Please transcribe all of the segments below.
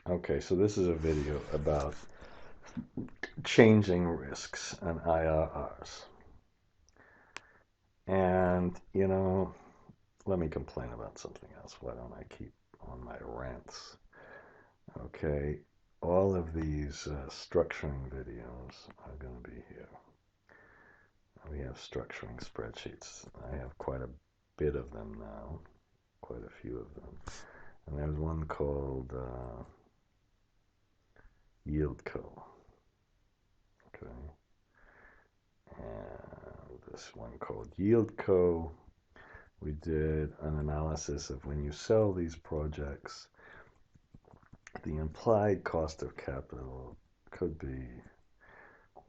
Okay, so this is a video about changing risks and IRRs. And, let me complain about something else. Why don't I keep on my rants? Okay, all of these structuring videos are going to be here. We have structuring spreadsheets. I have quite a bit of them now, quite a few of them. And there's one called Yield Co. Okay. And this one called Yield Co. We did an analysis of when you sell these projects, the implied cost of capital could be,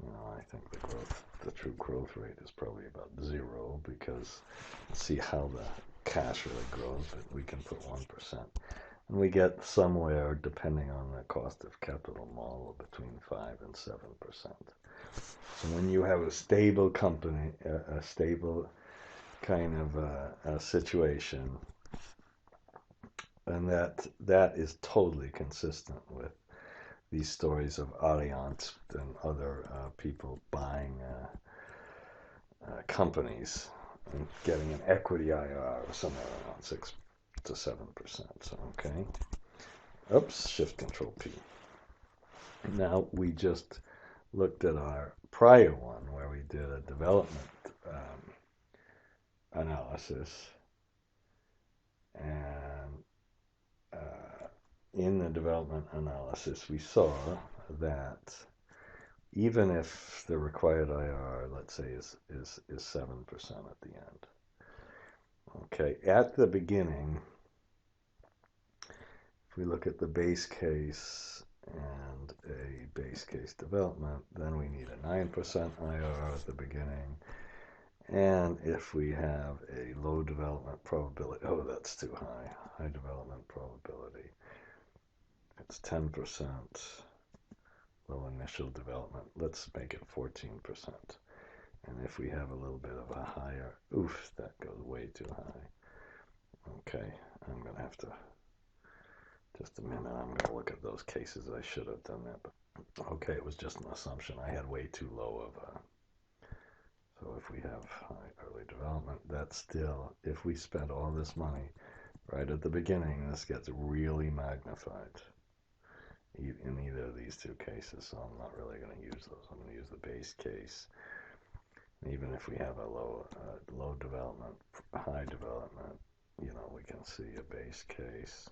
I think the true growth rate is probably about 0 because see how the cash really grows, but we can put 1%. And we get somewhere, depending on the cost of capital model, between 5 and 7%. So when you have a stable company, a stable kind of a situation, and that is totally consistent with these stories of Allianz and other people buying companies and getting an equity IRR of somewhere around 6 to 7%. So, okay. Oops, Shift Control P. Now we just looked at our prior one where we did a development analysis, and in the development analysis we saw that even if the required IRR, let's say, is 7% at the end. Okay, at the beginning, if we look at the base case and a base case development, then we need a 9% IRR at the beginning. And if we have a low development probability, oh, that's too high, high development probability, it's 10%. Low initial development, let's make it 14%. And if we have a little bit of a higher, oof, that goes way too high. Okay, I'm going to have to, just a minute, I'm going to look at those cases. I should have done that, but okay, it was just an assumption. I had way too low of a, so if we have high early development, that's still, if we spend all this money right at the beginning, this gets really magnified in either of these two cases, so I'm not really going to use those. I'm going to use the base case. Even if we have a low development, high development, we can see a base case.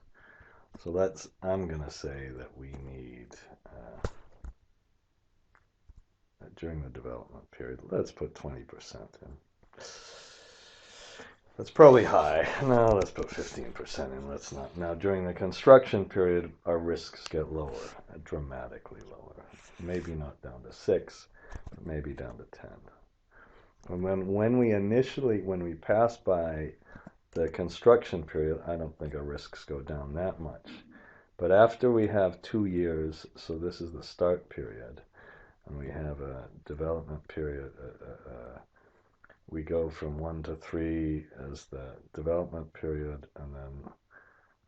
So I'm going to say that we need, during the development period, let's put 20% in. That's probably high. No, let's put 15% in. Let's not. Now, during the construction period, our risks get lower, dramatically lower. Maybe not down to 6, but maybe down to 10. And when we pass by the construction period, I don't think our risks go down that much. But after we have 2 years, so this is the start period, and we have a development period, we go from 1 to 3 as the development period, and then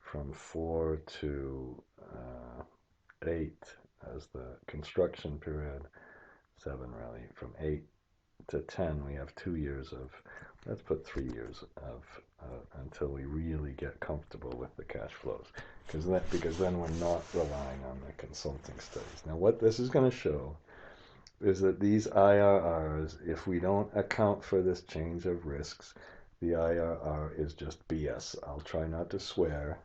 from 4 to 8 as the construction period, 7 really. From 8 to 10 we have 2 years of, let's put 3 years of, until we really get comfortable with the cash flows, because then we're not relying on the consulting studies. Now what this is going to show is that these IRRs, if we don't account for this change of risks, the IRR is just BS. I'll try not to swear,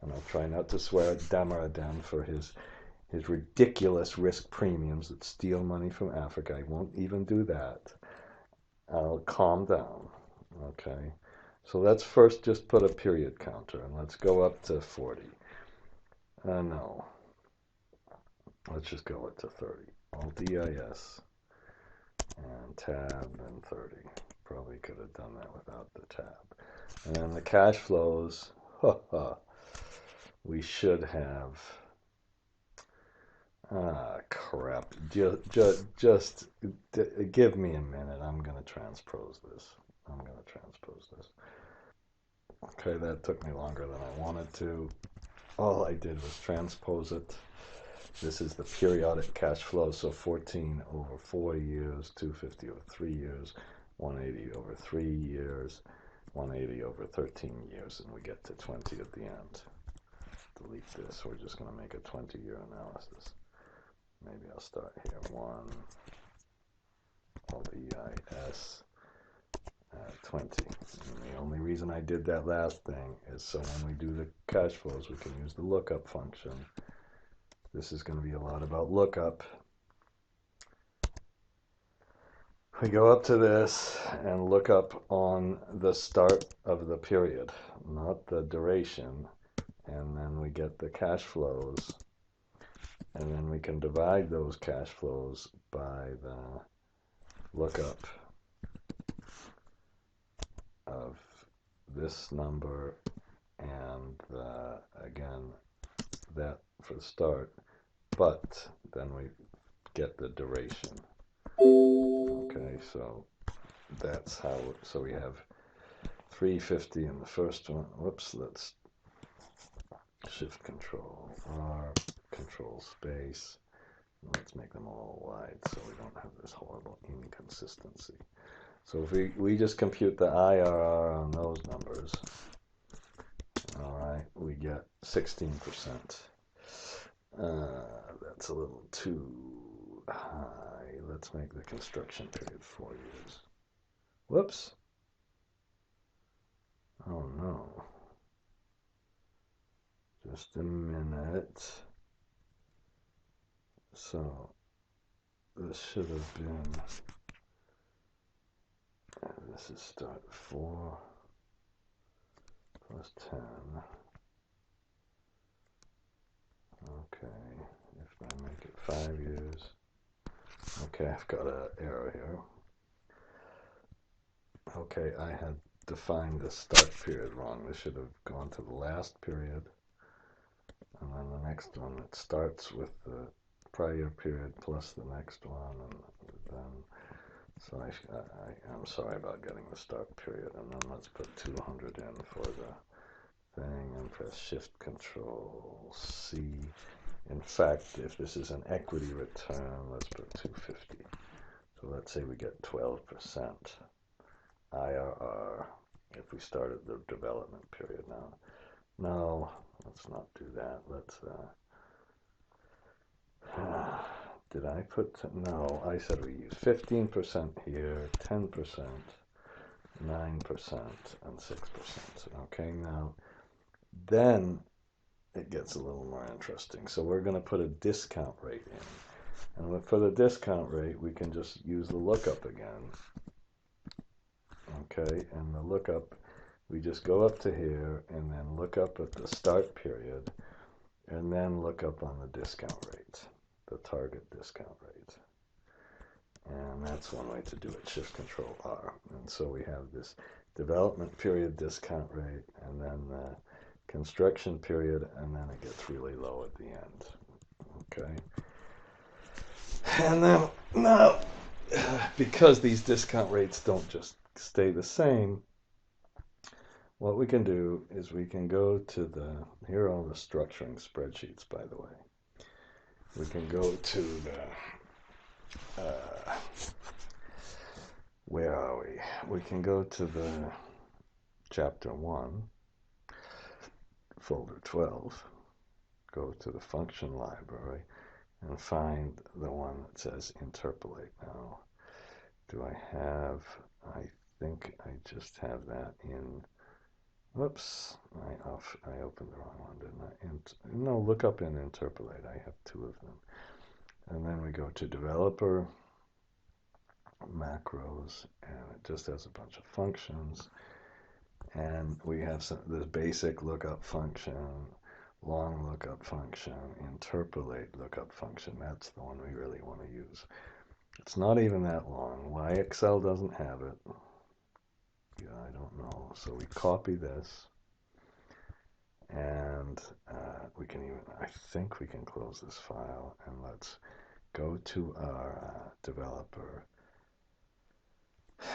and I'll try not to swear at Damaradan for his ridiculous risk premiums that steal money from Africa. I won't even do that. I'll calm down. Okay, so let's first just put a period counter, and let's go up to 40. No, let's just go up to 30. Alt-EIS and tab and 30. Probably could have done that without the tab. And then the cash flows, we should have, crap, just give me a minute. I'm going to transpose this. Okay, that took me longer than I wanted to. all I did was transpose it. This is the periodic cash flow, so 14 over 4 years, 250 over 3 years, 180 over 3 years, 180 over 13 years, and we get to 20 at the end. Delete this, we're just going to make a 20-year analysis. Maybe I'll start here, 1, LEIS, 20. And the only reason I did that last thing is so when we do the cash flows, we can use the lookup function. This is going to be a lot about lookup. We go up to this and look up on the start of the period, not the duration, and then we get the cash flows, and then we can divide those cash flows by the lookup of this number and again that for the start, but then we get the duration. Okay, so that's how, so we have 350 in the first one. Whoops, let's shift control R, control space. Let's make them all wide so we don't have this horrible inconsistency. So if we just compute the IRR on those numbers, all right, we get 16%. That's a little too high. Let's make the construction period 4 years. Whoops. Oh no. Just a minute. So this should have been, this is start 4 plus 10. Okay, if I make it 5 years. Okay, I've got an error here. Okay, I had defined the start period wrong. This should have gone to the last period. And then the next one, it starts with the prior period plus the next one. And then, so I'm sorry about getting the start period. And then let's put 200 in for the thing and press Shift Control C. In fact, if this is an equity return, let's put 250. So let's say we get 12% IRR if we started the development period now. No, let's not do that. Let's, did I put, no, I said we use 15% here, 10%, 9%, and 6%. Okay, now, then it gets a little more interesting. So we're going to put a discount rate in. And for the discount rate, we can just use the lookup again. Okay, and the lookup, we just go up to here and then look up at the start period and then look up on the discount rate, the target discount rate. And that's one way to do it, Shift Control R. And so we have this development period discount rate and then the construction period, and then it gets really low at the end. Okay. And then now, because these discount rates don't just stay the same, what we can do is we can go to the, here are all the structuring spreadsheets, by the way. We can go to the, where are we? We can go to the chapter 1, folder 12, go to the function library, and find the one that says interpolate. Now, do I have, I think I just have that in, whoops, I opened the wrong one, didn't I? No, look up in interpolate, I have 2 of them. And then we go to developer, macros, and it just has a bunch of functions. And we have this basic lookup function, long lookup function, interpolate lookup function. That's the one we really want to use. It's not even that long. Why Excel doesn't have it, yeah, I don't know. So we copy this, and we can even, I think we can close this file, and let's go to our developer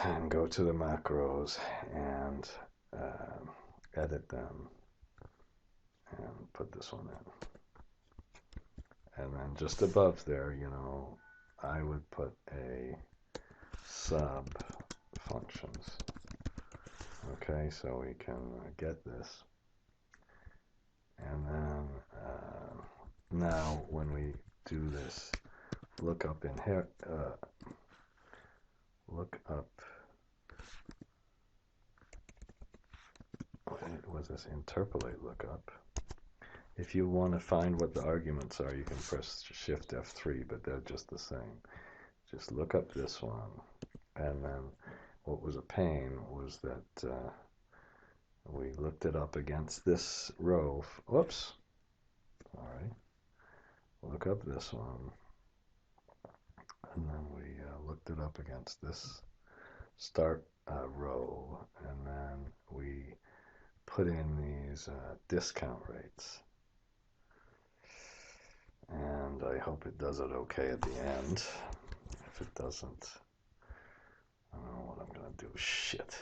and go to the macros and edit them and put this one in. And then just above there, you know, I would put a sub functions. Okay, so we can get this. And then now when we do this, look up in here, look up, was this interpolate lookup? If you want to find what the arguments are, you can press Shift F3, but they're just the same. Just look up this one. And then what was a pain was that we looked it up against this row. Whoops. All right. Look up this one. And then we looked it up against this start row. And then we put in these discount rates. And I hope it does it okay at the end. If it doesn't, I don't know what I'm going to do. Shit.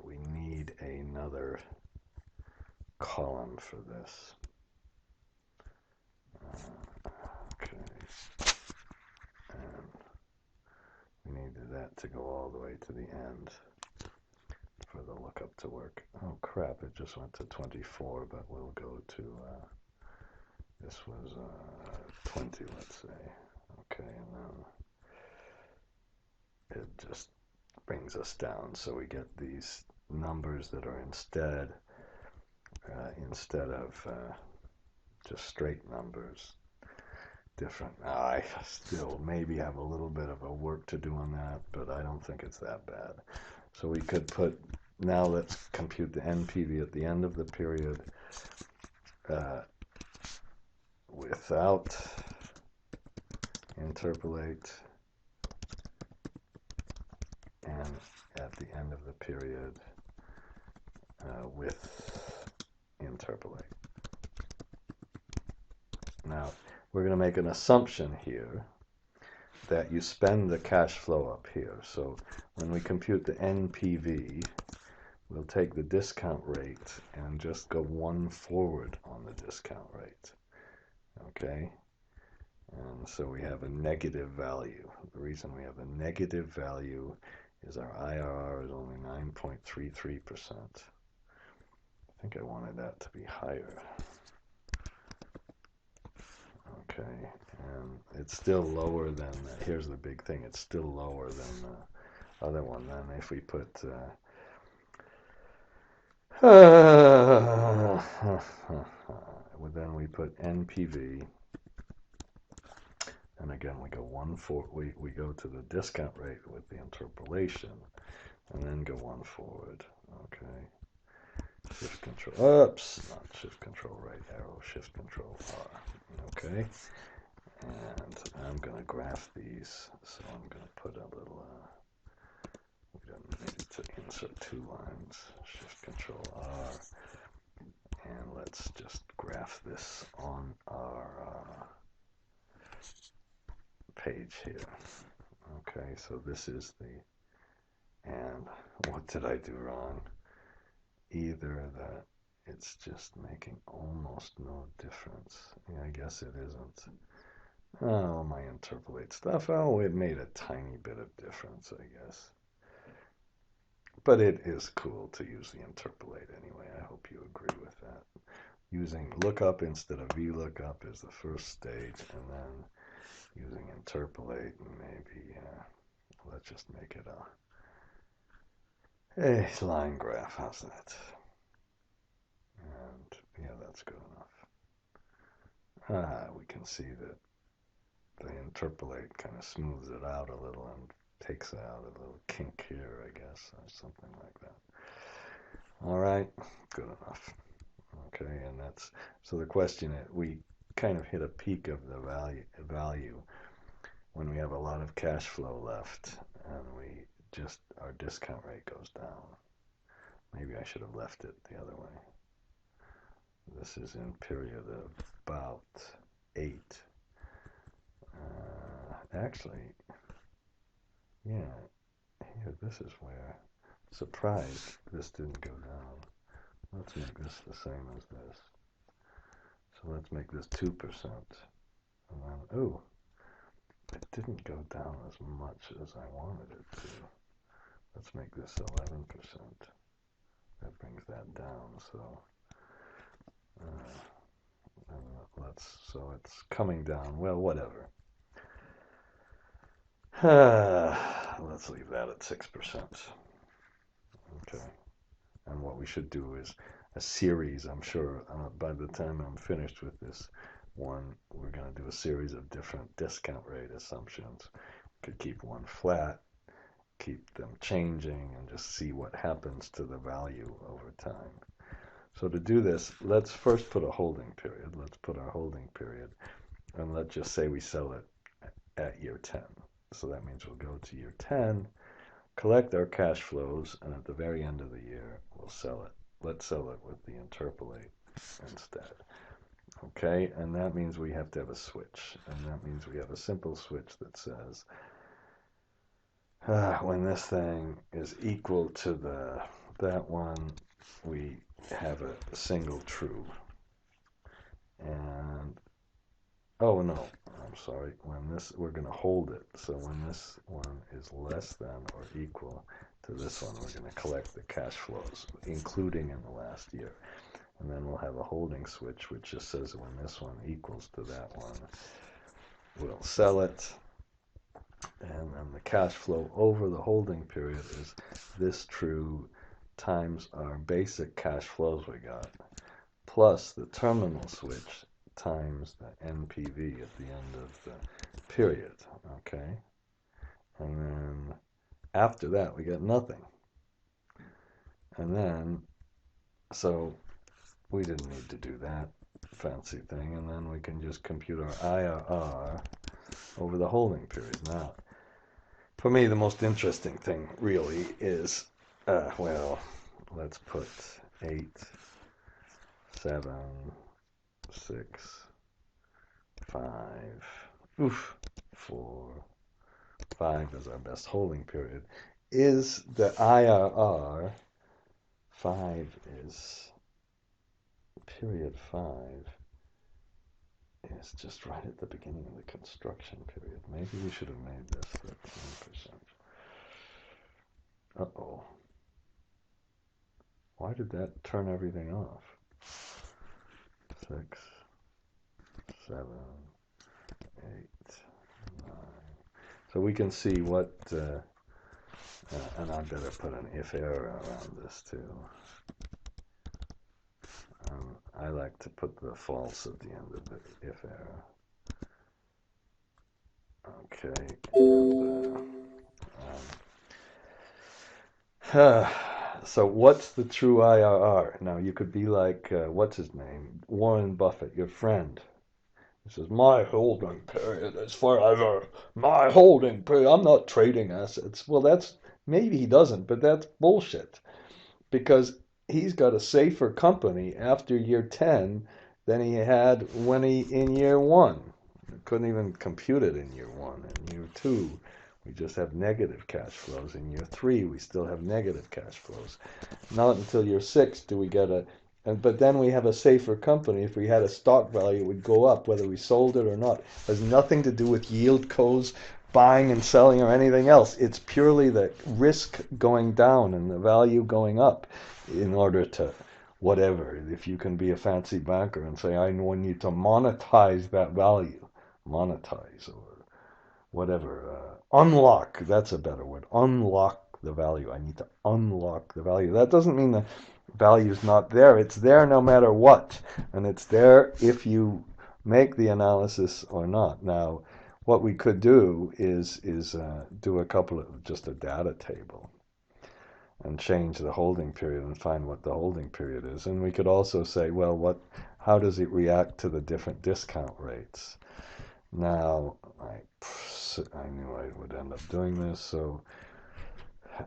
We need another column for this. Okay. And we needed that to go all the way to the end for the lookup to work. Oh crap, it just went to 24, but we'll go to, this was 20, let's say. Okay, and then it just brings us down. So we get these numbers that are instead of just straight numbers, different. I still maybe have a little bit of a work to do on that, but I don't think it's that bad. So we could put, now let's compute the NPV at the end of the period without interpolate, and at the end of the period with interpolate. Now, we're going to make an assumption here that you spend the cash flow up here. So when we compute the NPV, we'll take the discount rate and just go one forward on the discount rate. Okay? And so we have a negative value. The reason we have a negative value is our IRR is only 9.33%. I think I wanted that to be higher. Okay, and it's still lower than, here's the big thing, it's still lower than the other one. Then if we put, then we put NPV, and again we go we go to the discount rate with the interpolation, and then go one forward. Okay. Shift control, oops, not shift control right arrow, shift control R. Okay, and I'm going to graph these, so I'm going to put a little, we don't need to insert two lines, shift control R, and let's just graph this on our page here. Okay, so this is the, and what did I do wrong? Either that it's just making almost no difference. Yeah, I guess it isn't. Oh, my interpolate stuff. Oh, it made a tiny bit of difference, I guess. But it is cool to use the interpolate anyway. I hope you agree with that. Using lookup instead of VLOOKUP is the first stage, and then using interpolate, and maybe let's just make it a line graph. How's that? And yeah, that's good enough. We can see that the interpolate kind of smooths it out a little and takes out a little kink here, I guess, or something like that. All right, good enough. Okay, and that's, so the question is, we kind of hit a peak of the value when we have a lot of cash flow left, and we just, our discount rate goes down. Maybe I should have left it the other way. This is in period of about 8. Actually, yeah, here, this is where, surprised this didn't go down. Let's make this the same as this. So let's make this 2%. And then, ooh, it didn't go down as much as I wanted it to. Let's make this 11%. That brings that down, so so it's coming down. Well, whatever. Let's leave that at 6%. Okay. And what we should do is a series, I'm sure, by the time I'm finished with this one, we're going to do a series of different discount rate assumptions. Could keep one flat, keep them changing, and just see what happens to the value over time. So to do this, let's first put a holding period. Let's put our holding period, and let's just say we sell it at year 10. So that means we'll go to year 10, collect our cash flows, and at the very end of the year, we'll sell it. Let's sell it with the interpolate instead. Okay, and that means we have to have a switch, and that means we have a simple switch that says when this thing is equal to that one, we have a single true. And oh no, I'm sorry. When this, we're going to hold it. So when this one is less than or equal to this one, we're going to collect the cash flows, including in the last year. And then we'll have a holding switch, which just says when this one equals to that one, we'll sell it. And then the cash flow over the holding period is this true times our basic cash flows we got, plus the terminal switch times the NPV at the end of the period, okay? And then after that, we get nothing. And then, so we didn't need to do that fancy thing, and then we can just compute our IRR over the holding period. Now, for me, the most interesting thing really is, well, let's put 8, 7, 6, 5, 4, 5 is our best holding period. Is the IRR 5 is period 5 is just right at the beginning of the construction period. Maybe we should have made this 13%. Uh-oh. Why did that turn everything off? 6, 7, 8, 9. So we can see what, and I better put an if error around this too. I like to put the false at the end of the if error. Okay. And, so what's the true IRR? Now you could be like, what's his name? Warren Buffett, your friend. He says, my holding period is forever. My holding period. I'm not trading assets. Well, that's, maybe he doesn't, but that's bullshit. Because he's got a safer company after year 10 than he had when in year 1. Couldn't even compute it in year 1. In year 2, we just have negative cash flows. In year 3, we still have negative cash flows. Not until year 6 do we get but then we have a safer company. If we had a stock value, it would go up, whether we sold it or not. It has nothing to do with yield codes, buying and selling, or anything else. It's purely the risk going down and the value going up in order to whatever. If you can be a fancy banker and say, I need to monetize that value, monetize or whatever, unlock, that's a better word, unlock the value. I need to unlock the value. That doesn't mean the value is not there. It's there no matter what, and it's there if you make the analysis or not. Now, what we could do is do a couple of, just a data table and change the holding period and find what the holding period is. And we could also say, well, how does it react to the different discount rates? Now, I knew I would end up doing this, so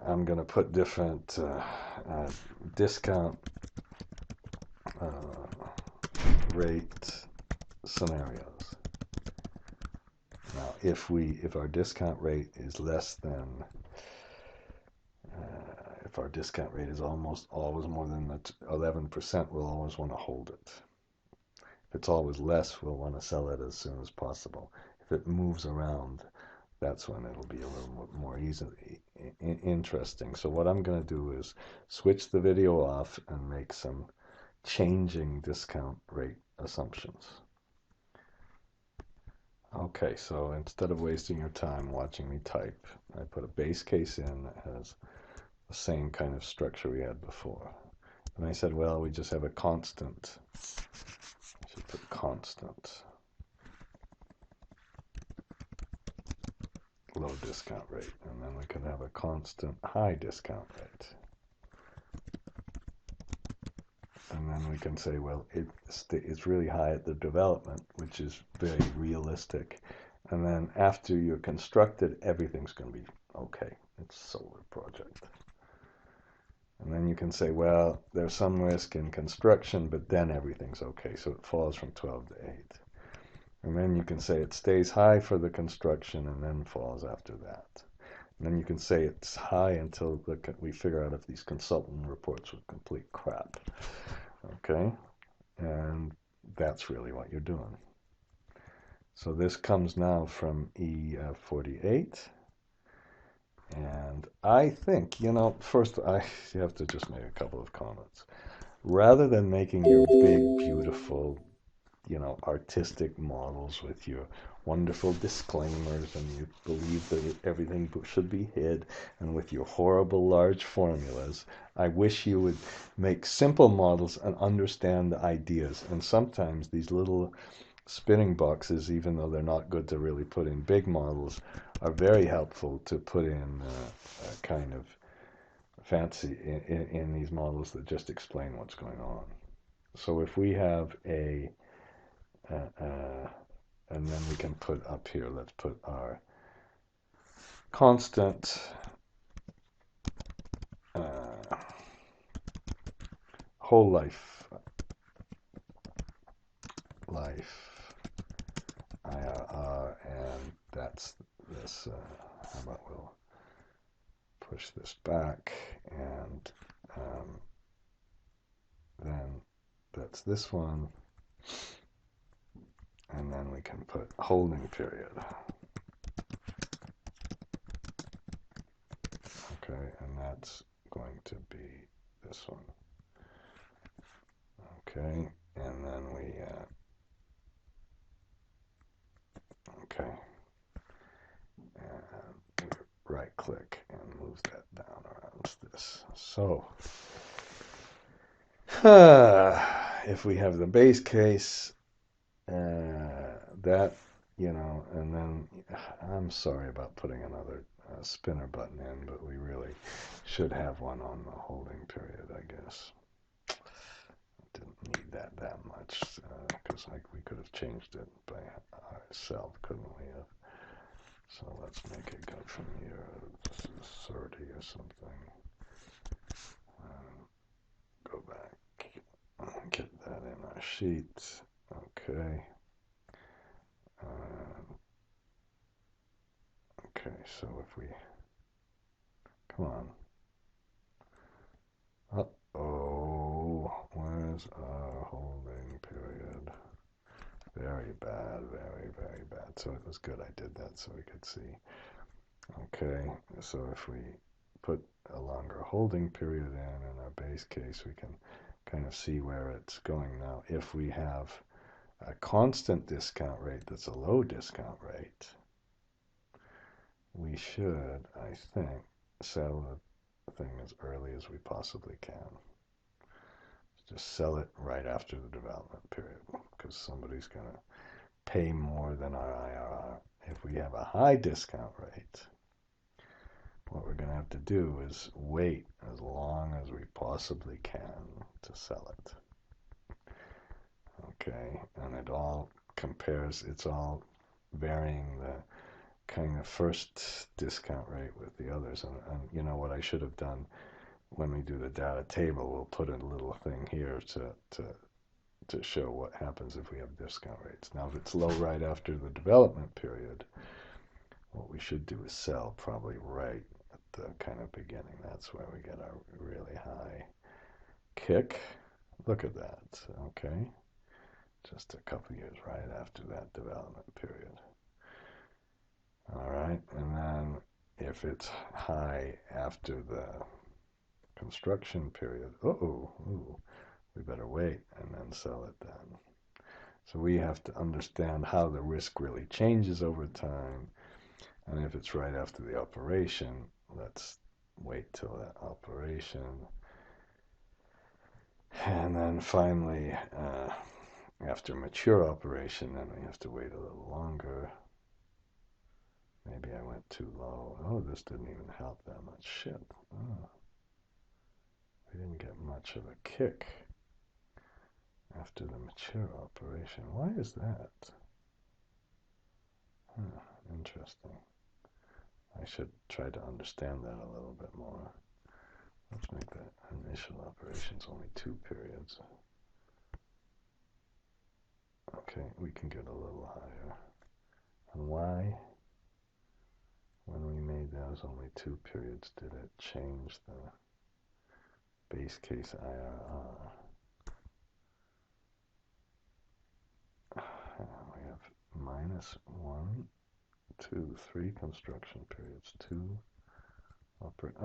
I'm going to put different discount rate scenarios. Now, if our discount rate is less than, if our discount rate is almost always more than the 11%, we'll always want to hold it. If it's always less, we'll want to sell it as soon as possible. If it moves around, that's when it'll be a little more easily interesting. So what I'm going to do is switch the video off and make some changing discount rate assumptions. Okay, so instead of wasting your time watching me type, I put a base case in that has the same kind of structure we had before. And I said, well, we just have a constant. I should put constant low discount rate, and then we could have a constant high discount rate. And then we can say, well, it's really high at the development, which is very realistic. And then after you're constructed, everything's going to be okay. It's a solar project. And then you can say, well, there's some risk in construction, but then everything's okay. So it falls from 12 to 8. And then you can say it stays high for the construction and then falls after that. And then you can say it's high until we figure out if these consultant reports were complete crap. Okay? And that's really what you're doing. So this comes now from E48. And I think, first you have to just make a couple of comments. Rather than making your big, beautiful, artistic models with your wonderful disclaimers and you believe that everything should be hid, and with your horrible large formulas, I wish you would make simple models and understand the ideas. And sometimes these little spinning boxes, even though they're not good to really put in big models, are very helpful to put in a kind of fancy in these models that just explain what's going on. So if we have and then we can put up here, let's put our constant whole life IRR, and that's this. How about we'll push this back, and then that's this one. And then we can put holding period. Okay, and that's going to be this one. Okay, and then we, okay. And we right click and move that down around this. So, if we have the base case, that, and then I'm sorry about putting another spinner button in, but we really should have one on the holding period, I guess. Didn't need that much, because we could have changed it by ourselves, couldn't we have? So let's make it go from here to 30 or something. Go back, get that in our sheet. Okay. Okay, so if we, come on. Uh-oh, where's our holding period? Very bad, very, very bad. So it was good I did that so we could see. Okay, so if we put a longer holding period in our base case, we can kind of see where it's going. Now, if we have a constant discount rate that's a low discount rate, we should, I think, sell the thing as early as we possibly can. Just sell it right after the development period, because somebody's going to pay more than our IRR. If we have a high discount rate, what we're going to have to do is wait as long as we possibly can to sell it. Okay, and it all compares, it's all varying the kind of first discount rate with the others. And what I should have done when we do the data table, we'll put a little thing here to show what happens if we have discount rates. Now, if it's low right after the development period, what we should do is sell probably right the kind of beginning. That's where we get our really high kick. Look at that, okay? Just a couple years right after that development period. All right, and then if it's high after the construction period, we better wait and then sell it then. So we have to understand how the risk really changes over time. And if it's right after the operation, let's wait till that operation. And then finally, after mature operation, then we have to wait a little longer. Maybe I went too low. Oh, this didn't even help that much. Shit. Oh. We didn't get much of a kick after the mature operation. Why is that? Interesting. I should try to understand that a little bit more. Let's make that initial operations only 2 periods. Okay, we can get a little higher. And why, when we made those only 2 periods, did it change the base case IRR? We have -1, 2, 3 construction periods, 2 operate.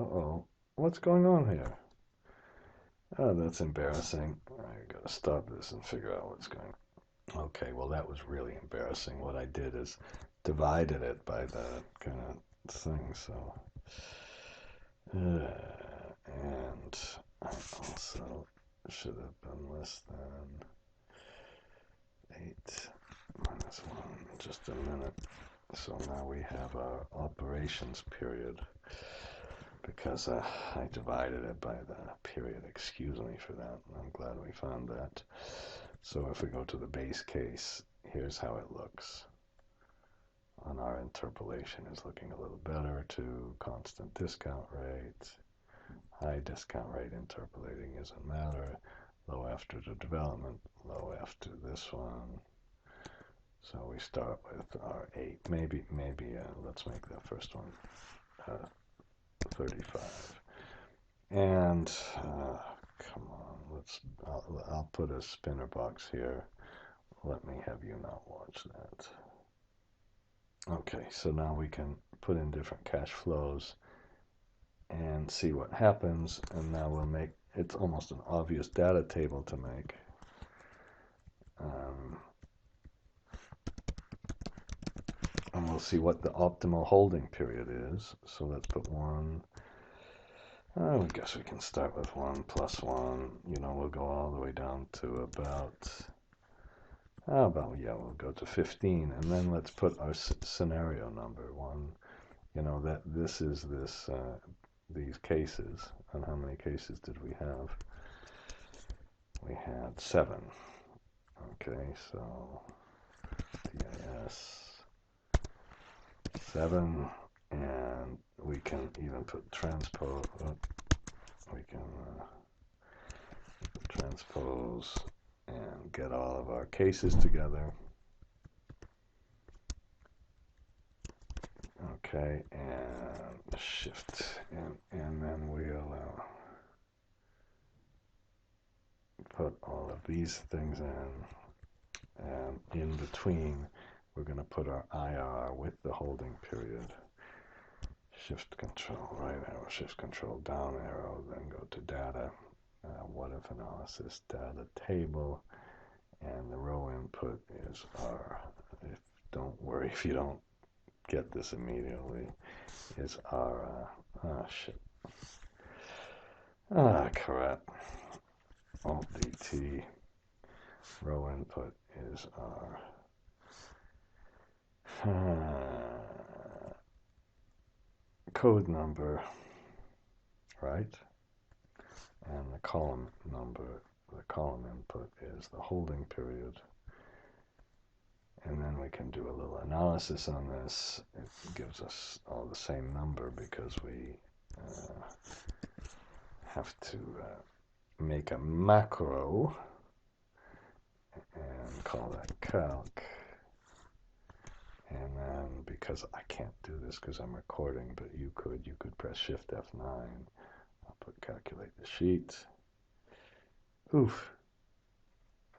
What's going on here? Oh, that's embarrassing. I gotta stop this and figure out what's going on. Okay, well, that was really embarrassing. What I did is divided it by the kind of thing, so. And I also should have been less than 8 minus 1. Just a minute. So now we have our operations period, because I divided it by the period. Excuse me for that. I'm glad we found that. So if we go to the base case, here's how it looks. On our interpolation is looking a little better to constant discount rate. High discount rate interpolating doesn't matter. Low after the development, low after this one. So we start with our 8. Maybe let's make the first one 35. And come on, I'll put a spinner box here. Let me have you not watch that. Okay, so now we can put in different cash flows and see what happens. And now we'll make, it's almost an obvious data table to make. And we'll see what the optimal holding period is. So let's put 1. I guess we can start with 1 plus 1. We'll go all the way down to about, we'll go to 15. And then let's put our scenario number 1. That this is these cases. And how many cases did we have? We had 7. Okay, so DIS 7, and we can even put transpose. We can transpose and get all of our cases together. Okay, and shift, and then we'll put all of these things in, and in between we're going to put our IR with the holding period. Shift control, right arrow, shift control, down arrow, then go to data, what if analysis, data table, and the row input is our, don't worry if you don't get this immediately, is our, crap, Alt-DT, row input is our, code number, right? And the column number, the column input is the holding period. And then we can do a little analysis on this. It gives us all the same number because we have to make a macro and call that calc. And then because I can't do this because I'm recording, but you could press Shift F9. I'll put calculate the sheet. Oof.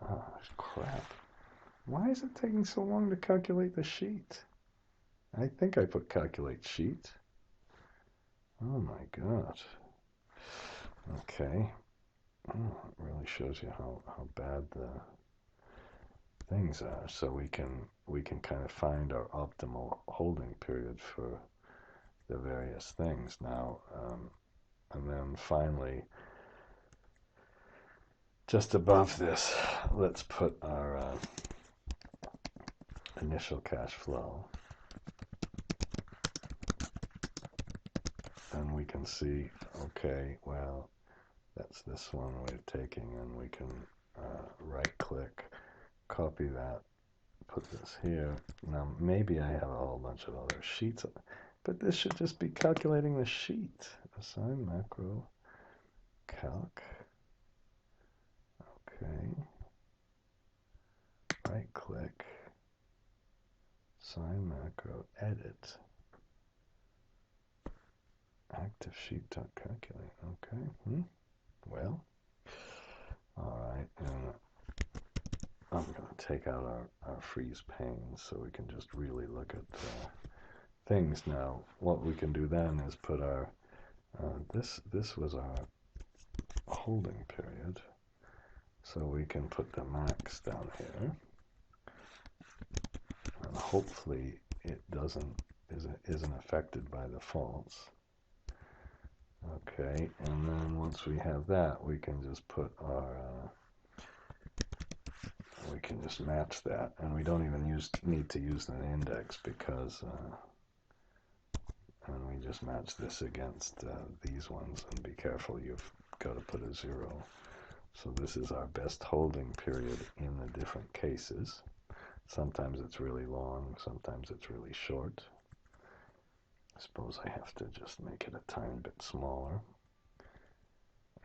Ah, crap. Why is it taking so long to calculate the sheet? I think I put calculate sheet. Oh my God. Okay. Oh, it really shows you how bad the things are. So we can kind of find our optimal holding period for the various things now. And then finally, just above this, let's put our initial cash flow. And we can see, okay, well, that's this one we're taking, and we can right-click, copy that, put this here. Now, maybe I have a whole bunch of other sheets, but this should just be calculating the sheet. Assign macro, calc. Okay. Right-click, assign macro, edit. Active sheet calculate. Okay. Well, all right. And I'm going to take out our freeze panes so we can just really look at things. Now, what we can do then is put our this was our holding period, so we can put the max down here, and hopefully it isn't affected by the faults. Okay, and then once we have that, we can just put our we can just match that, and we don't even need to use an index because and we just match this against these ones, and be careful, you've got to put a 0. So this is our best holding period in the different cases. Sometimes it's really long, sometimes it's really short. I suppose I have to just make it a tiny bit smaller.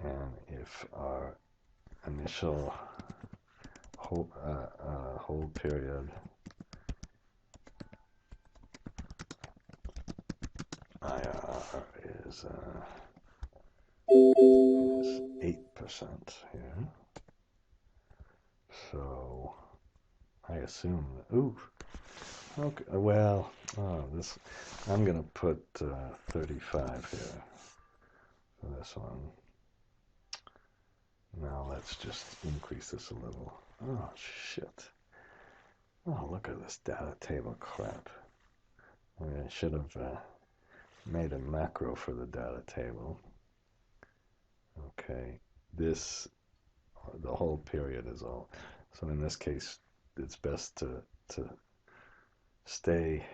And if our initial hold period IRR is 8% here. So I assume that, ooh, okay, well, this, I'm going to put 35 here for this one. Now let's just increase this a little. Oh, shit. Oh, look at this data table crap. I should have made a macro for the data table. Okay, this, the whole period is all. So in this case, it's best to stay,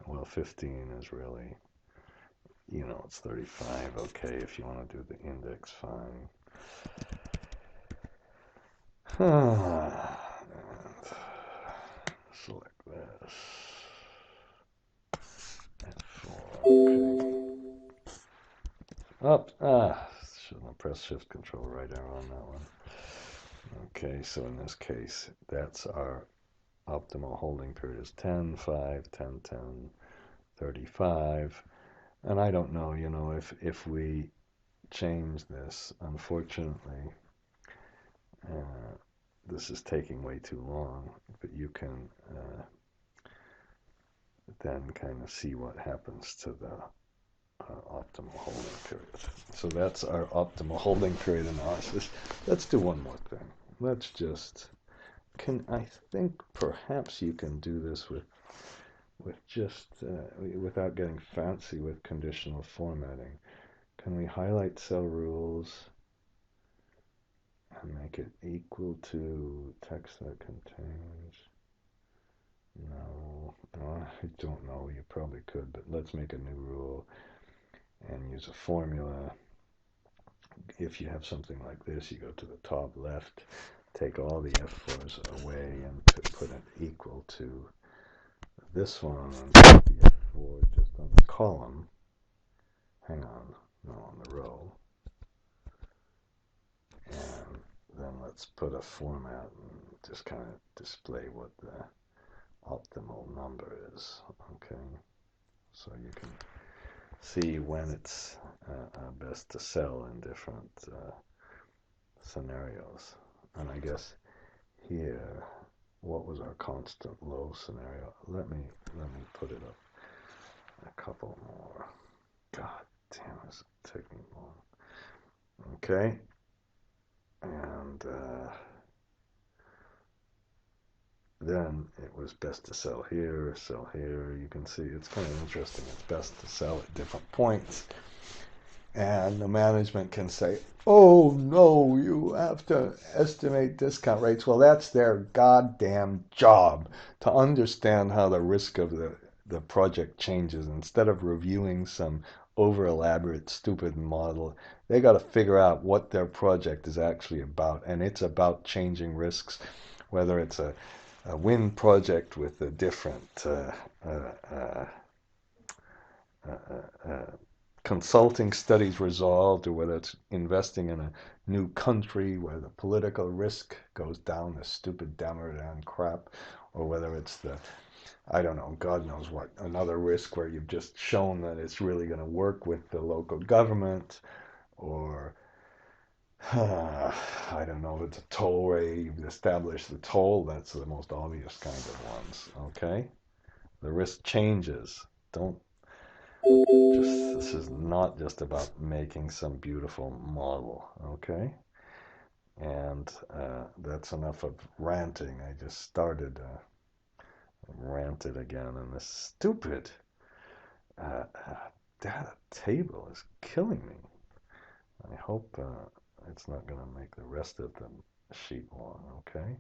well, 15 is really, you know, it's 35. Okay, if you want to do the index, fine. And select this. F4, okay. Shouldn't have pressed Shift Control right arrow on that one. Okay, so in this case, that's our optimal holding period is 10, 5, 10, 10, 35. And I don't know, you know, if we change this, unfortunately, this is taking way too long, but you can then kind of see what happens to the optimal holding period. So that's our optimal holding period analysis. Let's do one more thing. Let's just, I think perhaps you can do this with just, without getting fancy with conditional formatting. Can we highlight cell rules and make it equal to text that contains? No, I don't know. You probably could, but let's make a new rule and use a formula. If you have something like this, you go to the top left, take all the F4s away, and put it equal to this one, and put the F4 just on the column. Hang on, no, on the row. And then let's put a format and just kind of display what the optimal number is. Okay, so you can see when it's best to sell in different scenarios. And I guess here, what was our constant low scenario? Let me put it up a couple more. God damn, it's taking long. Okay, and then it was best to sell here, sell here. You can see it's kind of interesting. It's best to sell at different points. And the management can say, oh no, you have to estimate discount rates. Well, that's their goddamn job, to understand how the risk of the project changes. Instead of reviewing some over elaborate stupid model, they got to figure out what their project is actually about. And it's about changing risks, whether it's a wind project with a different consulting studies resolved, or whether it's investing in a new country where the political risk goes down the stupid down crap, or whether it's the, I don't know, God knows what, another risk where you've just shown that it's really going to work with the local government, or I don't know, if it's a tollway, you've established the toll, that's the most obvious kind of ones, okay? The risk changes. Don't This is not just about making some beautiful model, okay? And that's enough of ranting. I just started ranted again, and this stupid data table is killing me. I hope it's not going to make the rest of the sheet long, okay?